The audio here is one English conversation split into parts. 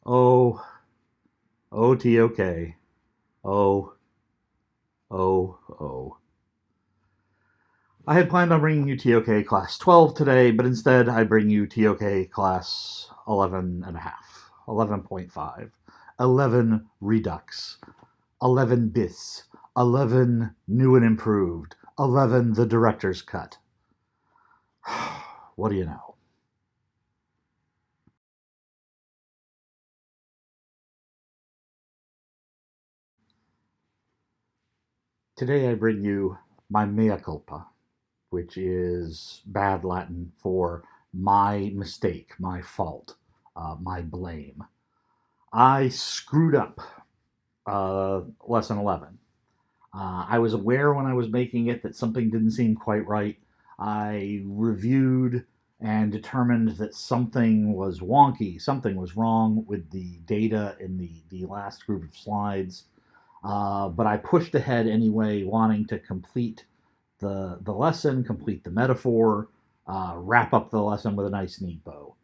Oh, oh, TOK. Oh, oh. I had planned on bringing you TOK Class 12 today, but instead I bring you TOK Class 11 and a half, 11.5, 11 Redux, 11 Bis, 11 New and Improved, 11 The Director's Cut. What do you know? Today I bring you my mea culpa, which is bad Latin for my mistake, my fault, my blame. I screwed up lesson 11. I was aware when I was making it that something didn't seem quite right. I reviewed and determined that something was wonky, something was wrong with the data in the last group of slides. But I pushed ahead anyway, wanting to complete the lesson, complete the metaphor, wrap up the lesson with a nice, neat bow.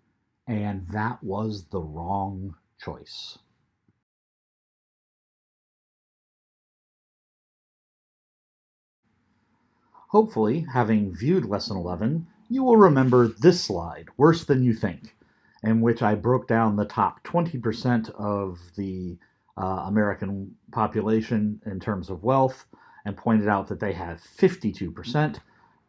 And that was the wrong choice. Hopefully, having viewed Lesson 11, you will remember this slide, Worse Than You Think, in which I broke down the top 20% of the American population in terms of wealth and pointed out that they have 52%,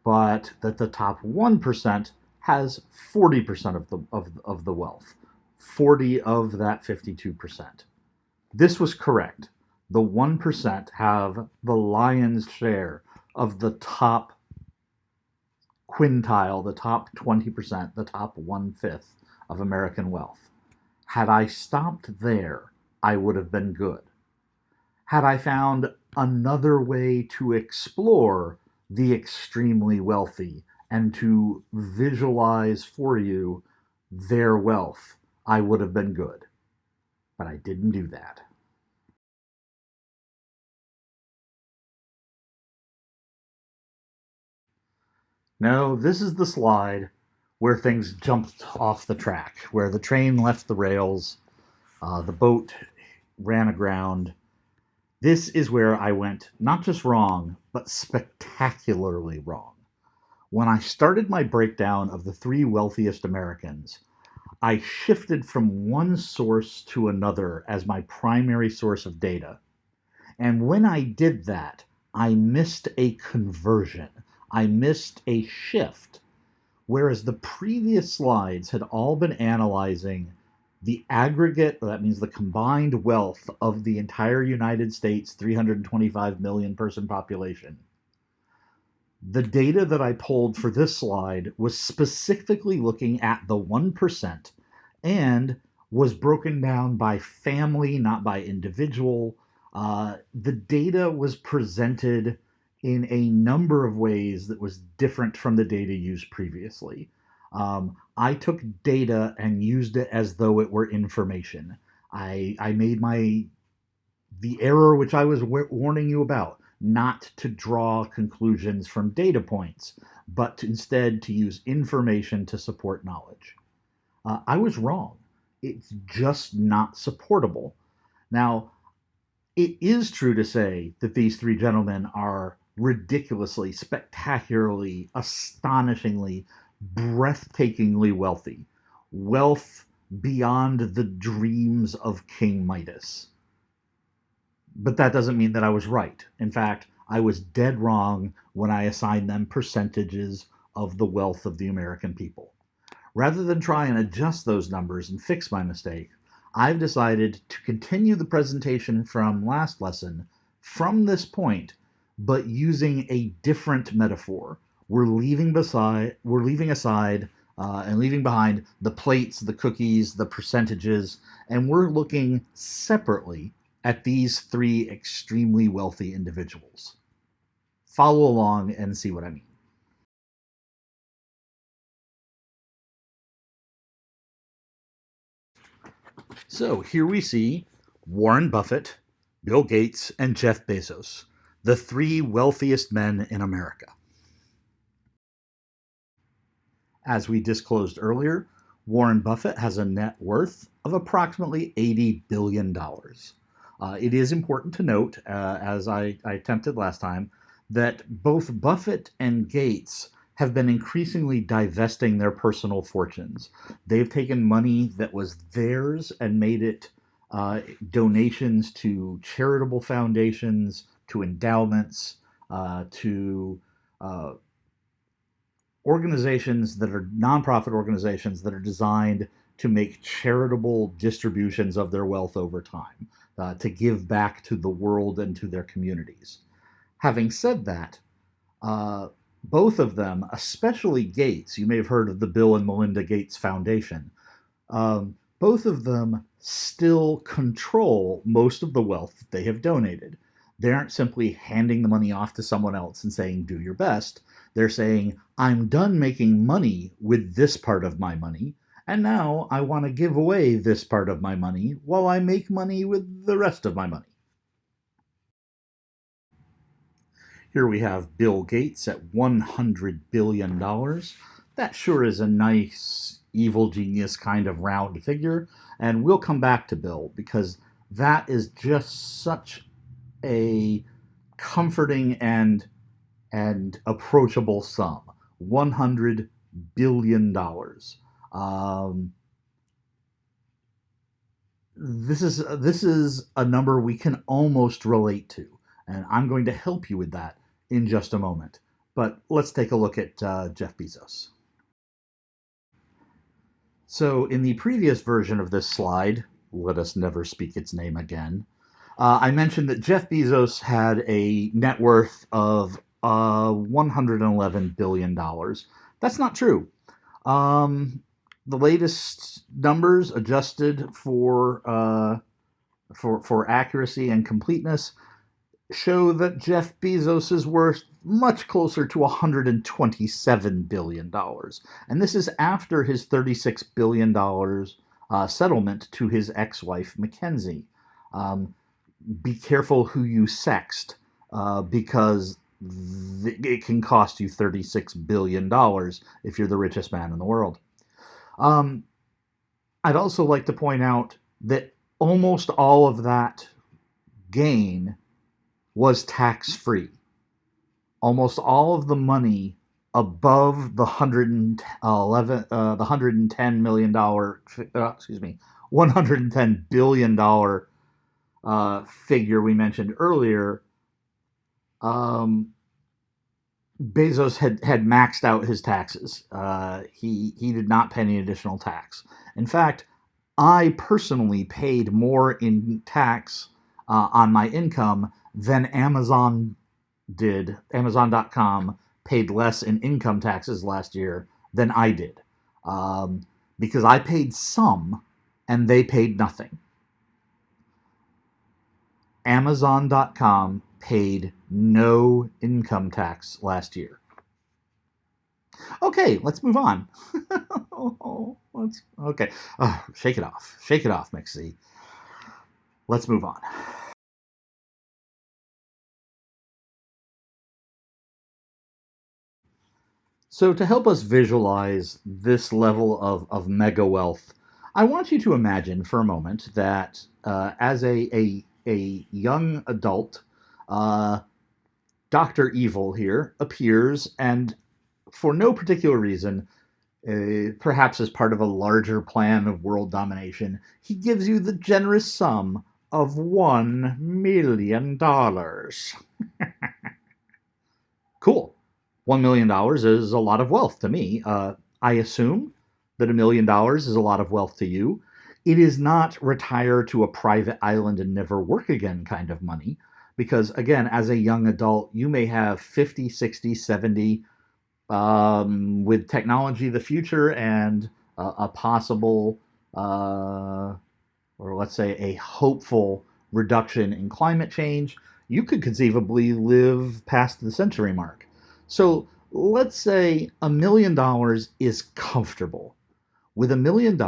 but that the top 1% has 40% of the wealth. 40 of that 52%. This was correct. The 1% have the lion's share of the top quintile, the top 20%, the top one fifth of American wealth. Had I stopped there, I would have been good. Had I found another way to explore the extremely wealthy and to visualize for you their wealth, I would have been good. But I didn't do that. No, this is the slide where things jumped off the track, where the train left the rails, the boat ran aground. This is where I went not just wrong, but spectacularly wrong. When I started my breakdown of the three wealthiest Americans, I shifted from one source to another as my primary source of data. And when I did that, I missed a conversion. I missed a shift. Whereas the previous slides had all been analyzing the aggregate, that means the combined wealth of the entire United States 325 million person population. The data that I pulled for this slide was specifically looking at the 1% and was broken down by family, not by individual. The data was presented in a number of ways that was different from the data used previously. I took data and used it as though it were information. I made the error which I was warning you about, not to draw conclusions from data points, but instead to use information to support knowledge. I was wrong. It's just not supportable. Now, it is true to say that these three gentlemen are ridiculously, spectacularly, astonishingly, breathtakingly wealthy. Wealth beyond the dreams of King Midas. But that doesn't mean that I was right. In fact, I was dead wrong when I assigned them percentages of the wealth of the American people. Rather than try and adjust those numbers and fix my mistake, I've decided to continue the presentation from last lesson from this point, but using a different metaphor. We're leaving aside and leaving behind the plates, the cookies, the percentages, and we're looking separately at these three extremely wealthy individuals. Follow along and see what I mean. So here we see Warren Buffett, Bill Gates, and Jeff Bezos, the three wealthiest men in America. As we disclosed earlier, Warren Buffett has a net worth of approximately $80 billion. It is important to note, as I attempted last time, that both Buffett and Gates have been increasingly divesting their personal fortunes. They've taken money that was theirs and made it donations to charitable foundations, to endowments, to uh, organizations that are nonprofit organizations that are designed to make charitable distributions of their wealth over time, to give back to the world and to their communities. Having said that, uh, both of them, especially Gates, you may have heard of the Bill and Melinda Gates Foundation, both of them still control most of the wealth that they have donated. They aren't simply handing the money off to someone else and saying, do your best. They're saying, I'm done making money with this part of my money, and now I want to give away this part of my money while I make money with the rest of my money. Here we have Bill Gates at $100 billion. That sure is a nice evil genius kind of round figure. And we'll come back to Bill because that is just such a comforting and approachable sum. $100 billion. This is a number we can almost relate to, and I'm going to help you with that in just a moment. But let's take a look at Jeff Bezos. So, in the previous version of this slide, let us never speak its name again, I mentioned that Jeff Bezos had a net worth of $111 billion. That's not true. Um, the latest numbers adjusted for accuracy and completeness show that Jeff Bezos is worth much closer to $127 billion. And this is after his $36 billion settlement to his ex wife, Mackenzie. Um, be careful who you sext because it can cost you $36 billion if you're the richest man in the world. Um, I'd also like to point out that almost all of that gain was tax free. Almost all of the money above the $110 million, $110 billion figure we mentioned earlier, um, Bezos had maxed out his taxes. He did not pay any additional tax. In fact, I personally paid more in tax on my income than Amazon did. Amazon.com paid less in income taxes last year than I did, because I paid some and they paid nothing. Amazon.com paid no income tax last year. Okay, let's move on. Okay. Oh, shake it off. Shake it off, Mixie. Let's move on. So, to help us visualize this level of mega wealth, I want you to imagine for a moment that as a young adult, uh, Dr. Evil here appears and, for no particular reason, perhaps as part of a larger plan of world domination, he gives you the generous sum of $1 million. Cool. $1 million is a lot of wealth to me. I assume that $1 million is a lot of wealth to you. It is not retire to a private island and never work again kind of money. Because, again, as a young adult, you may have 50, 60, 70, with technology, the future, and a possible, or let's say a hopeful reduction in climate change, you could conceivably live past the century mark. So let's say $1 million is comfortable. With $1 million,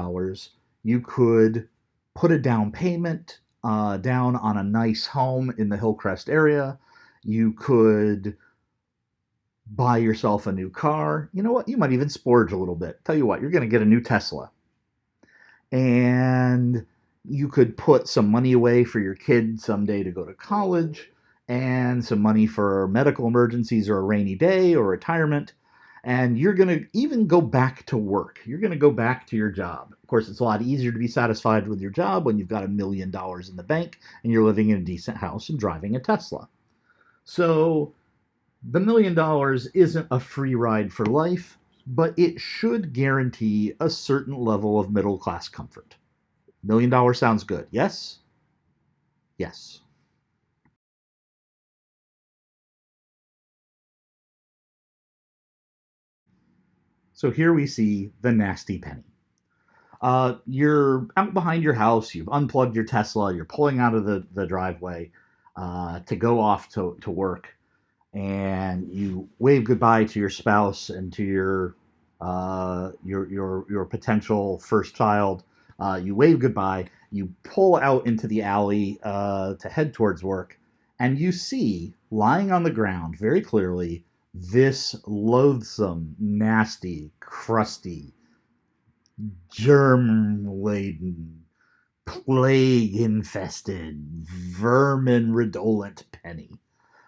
you could put a down payment down on a nice home in the Hillcrest area. You could buy yourself a new car. You know what? You might even splurge a little bit. Tell you what, you're going to get a new Tesla. And you could put some money away for your kid someday to go to college, and some money for medical emergencies or a rainy day or retirement. And you're going to even go back to work. You're going to go back to your job. Of course, it's a lot easier to be satisfied with your job when you've got $1 million in the bank and you're living in a decent house and driving a Tesla. So the $1 million isn't a free ride for life, but it should guarantee a certain level of middle class comfort. $1 million sounds good. Yes? Yes. So here we see the nasty penny. You're out behind your house, you've unplugged your Tesla, you're pulling out of the driveway to go off to work, and you wave goodbye to your spouse and to your potential first child. You wave goodbye. You pull out into the alley to head towards work, and you see lying on the ground very clearly this loathsome, nasty, crusty, germ laden, plague infested, vermin redolent penny.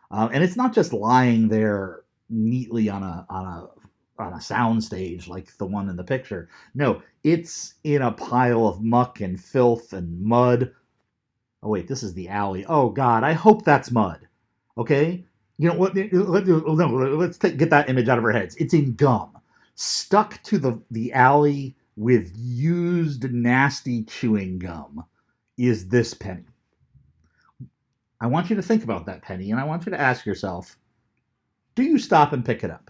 And it's not just lying there neatly on a sound stage like the one in the picture. No, it's in a pile of muck and filth and mud. Oh wait, this is the alley. Oh God, I hope that's mud. Okay, you know what? No, get that image out of our heads. It's in gum, stuck to the alley with used nasty chewing gum. Is this penny? I want you to think about that penny, and I want you to ask yourself: do you stop and pick it up?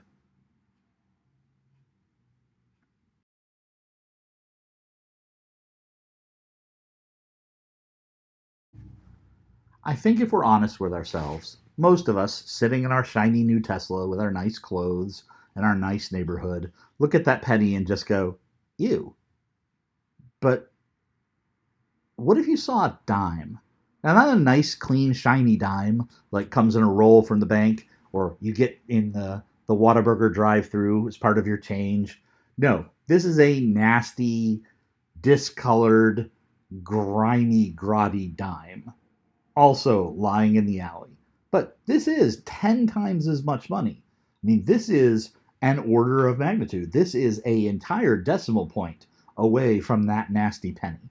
I think if we're honest with ourselves, most of us sitting in our shiny new Tesla with our nice clothes and our nice neighborhood look at that penny and just go, ew. But what if you saw a dime? Now, not a nice, clean, shiny dime like comes in a roll from the bank or you get in the Whataburger drive through as part of your change. No, this is a nasty, discolored, grimy, grotty dime, also lying in the alley. But this is 10 times as much money. I mean, this is an order of magnitude. This is a entire decimal point away from that nasty penny.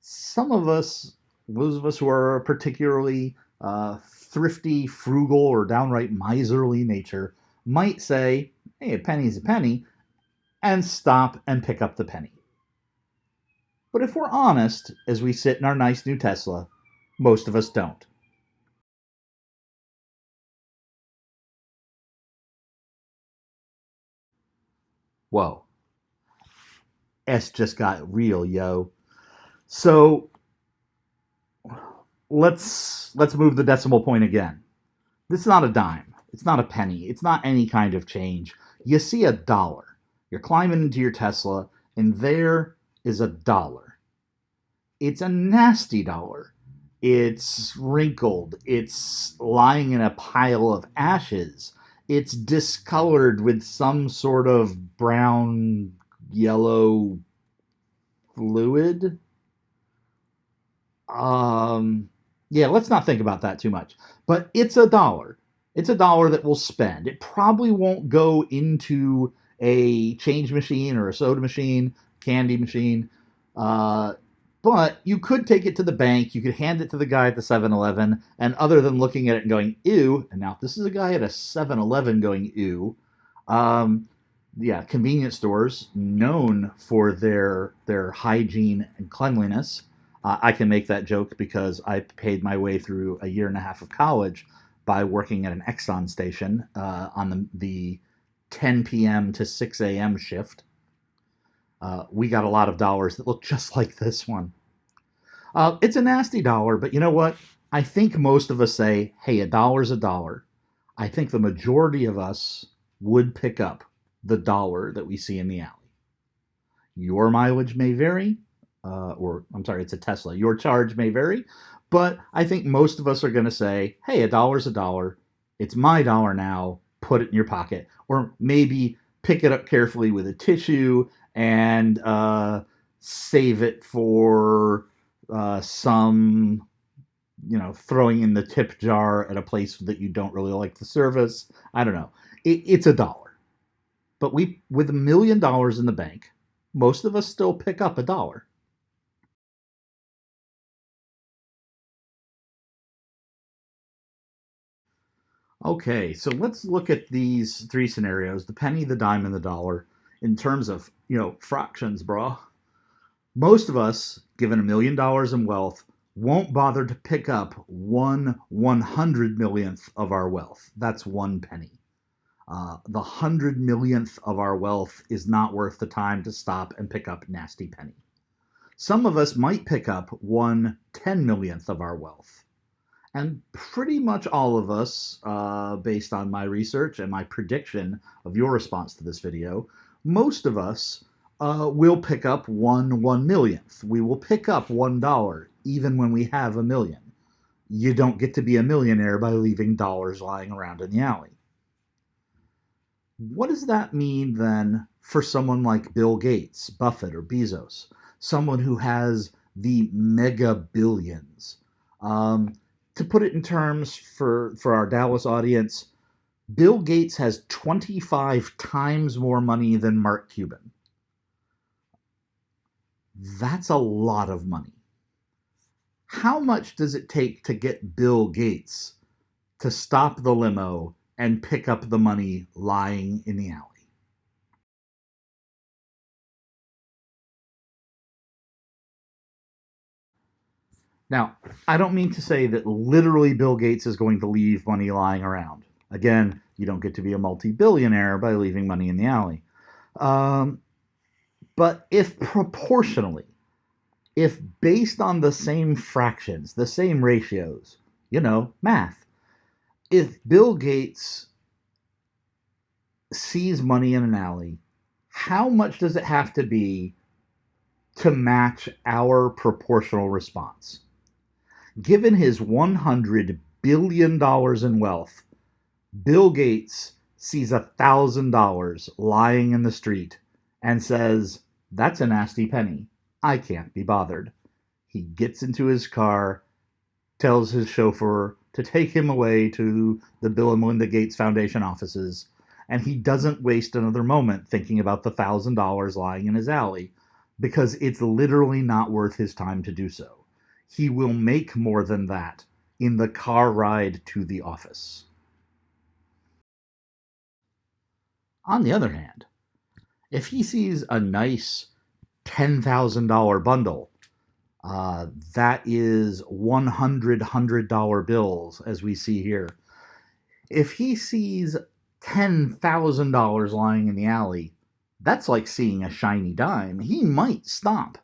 Some of us, those of us who are particularly thrifty, frugal, or downright miserly nature, might say, hey, a penny's a penny, and stop and pick up the penny. But if we're honest, as we sit in our nice new Tesla, most of us don't. Whoa, S just got real, yo. So let's move the decimal point again. This is not a dime. It's not a penny. It's not any kind of change. You see a dollar. You're climbing into your Tesla, and there is a dollar. It's a nasty dollar. It's wrinkled. It's lying in a pile of ashes. It's discolored with some sort of brown, yellow fluid. Um, yeah, let's not think about that too much. But it's a dollar. It's a dollar that we'll spend. It probably won't go into a change machine or a soda machine, candy machine. Uh, but you could take it to the bank. You could hand it to the guy at the 7-Eleven. And other than looking at it and going, ew, and now this is a guy at a 7-Eleven going, ew. Um, yeah, convenience stores known for their hygiene and cleanliness. I can make that joke because I paid my way through a year and a half of college by working at an Exxon station on the 10 p.m. to 6 a.m. shift. We got a lot of dollars that look just like this one. It's a nasty dollar, but you know what? I think most of us say, hey, a dollar's a dollar. I think the majority of us would pick up the dollar that we see in the alley. Your mileage may vary, or I'm sorry, it's a Tesla. Your charge may vary, but I think most of us are going to say, hey, a dollar's a dollar. It's my dollar now. Put it in your pocket. Or maybe pick it up carefully with a tissue and save it for some, throwing in the tip jar at a place that you don't really like the service. I don't know. It's a dollar. But with $1 million in the bank, most of us still pick up a dollar. Okay, so let's look at these three scenarios, the penny, the dime, and the dollar, in terms of, fractions, bro. Most of us, given $1 million in wealth, won't bother to pick up 1/100 millionth of our wealth. That's one penny. The 100 millionth of our wealth is not worth the time to stop and pick up nasty penny. Some of us might pick up 1/10 millionth of our wealth. And pretty much all of us, based on my research and my prediction of your response to this video, most of us will pick up 1/1 millionth. We will pick up $1, even when we have a million. You don't get to be a millionaire by leaving dollars lying around in the alley. What does that mean then for someone like Bill Gates, Buffett, or Bezos? Someone who has the mega billions. To put it in terms for our Dallas audience, Bill Gates has 25 times more money than Mark Cuban. That's a lot of money. How much does it take to get Bill Gates to stop the limo and pick up the money lying in the alley? Now, I don't mean to say that literally Bill Gates is going to leave money lying around. Again, you don't get to be a multi-billionaire by leaving money in the alley. Um, but if proportionally, if based on the same fractions, the same ratios, math, if Bill Gates sees money in an alley, how much does it have to be to match our proportional response? Given his $100 billion in wealth, Bill Gates sees $1,000 lying in the street and says, "That's a nasty penny. I can't be bothered." He gets into his car, tells his chauffeur to take him away to the Bill and Melinda Gates Foundation offices, and he doesn't waste another moment thinking about the $1,000 lying in his alley, because it's literally not worth his time to do so. He will make more than that in the car ride to the office. On the other hand, if he sees a nice $10,000 bundle, that is 100 bills, as we see here. If he sees $10,000 lying in the alley, that's like seeing a shiny dime. He might stop.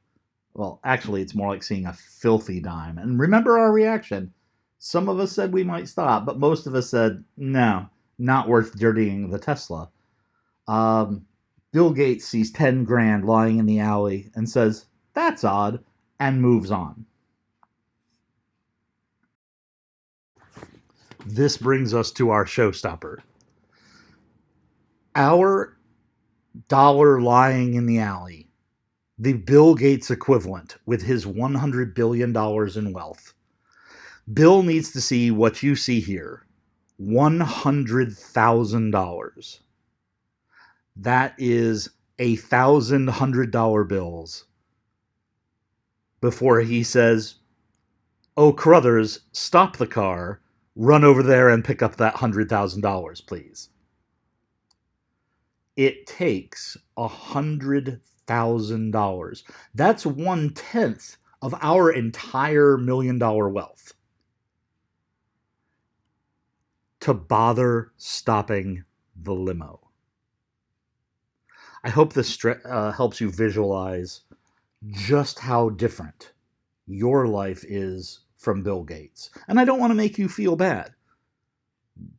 Well, actually, it's more like seeing a filthy dime. And remember our reaction. Some of us said we might stop, but most of us said, no, not worth dirtying the Tesla. Bill Gates sees 10 grand lying in the alley and says, "That's odd," and moves on. This brings us to our showstopper. Our dollar lying in the alley, the Bill Gates equivalent with his $100 billion in wealth. Bill needs to see what you see here, $100,000. That is 1,000 $100 bills before he says, "Oh, Carruthers, stop the car, run over there and pick up that $100,000, please." It takes $100,000. That's 1/10 of our entire $1 million wealth to bother stopping the limo. I hope this helps you visualize just how different your life is from Bill Gates. And I don't want to make you feel bad.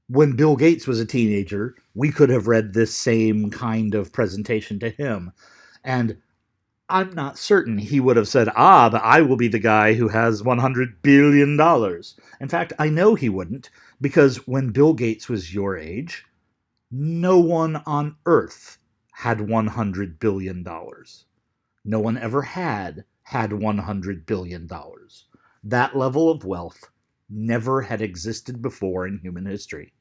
When Bill Gates was a teenager, we could have read this same kind of presentation to him. And I'm not certain he would have said, but I will be the guy who has $100 billion. In fact, I know he wouldn't, because when Bill Gates was your age, no one on earth had $100 billion. No one ever had $100 billion. That level of wealth never had existed before in human history.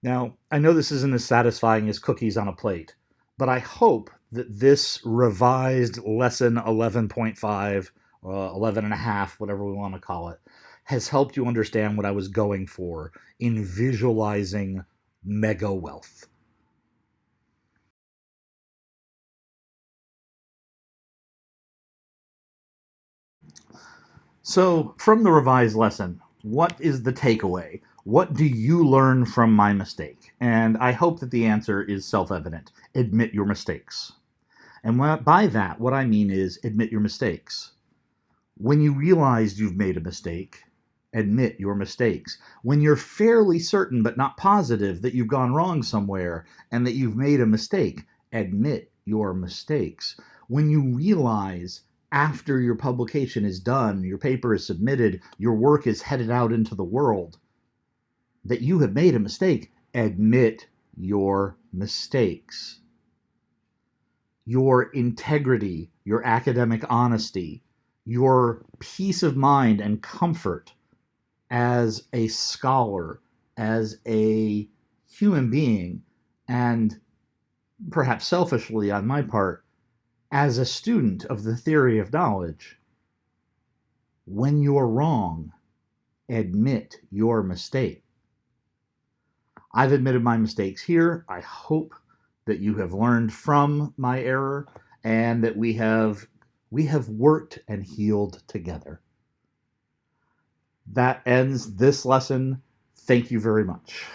Now, I know this isn't as satisfying as cookies on a plate, but I hope that this revised lesson 11.5, 11 and a half, whatever we want to call it, has helped you understand what I was going for in visualizing mega wealth. So, from the revised lesson, what is the takeaway? What do you learn from my mistake? And I hope that the answer is self evident. Admit your mistakes. And by that, what I mean is admit your mistakes. When you realize you've made a mistake, admit your mistakes. When you're fairly certain but not positive that you've gone wrong somewhere and that you've made a mistake, admit your mistakes. When you realize after your publication is done, your paper is submitted, your work is headed out into the world, that you have made a mistake, admit your mistakes. Your integrity, your academic honesty, your peace of mind and comfort as a scholar, as a human being, and perhaps selfishly on my part, as a student of the theory of knowledge. When you're wrong, admit your mistake. I've admitted my mistakes here. I hope that you have learned from my error and that we have worked and healed together. That ends this lesson. Thank you very much.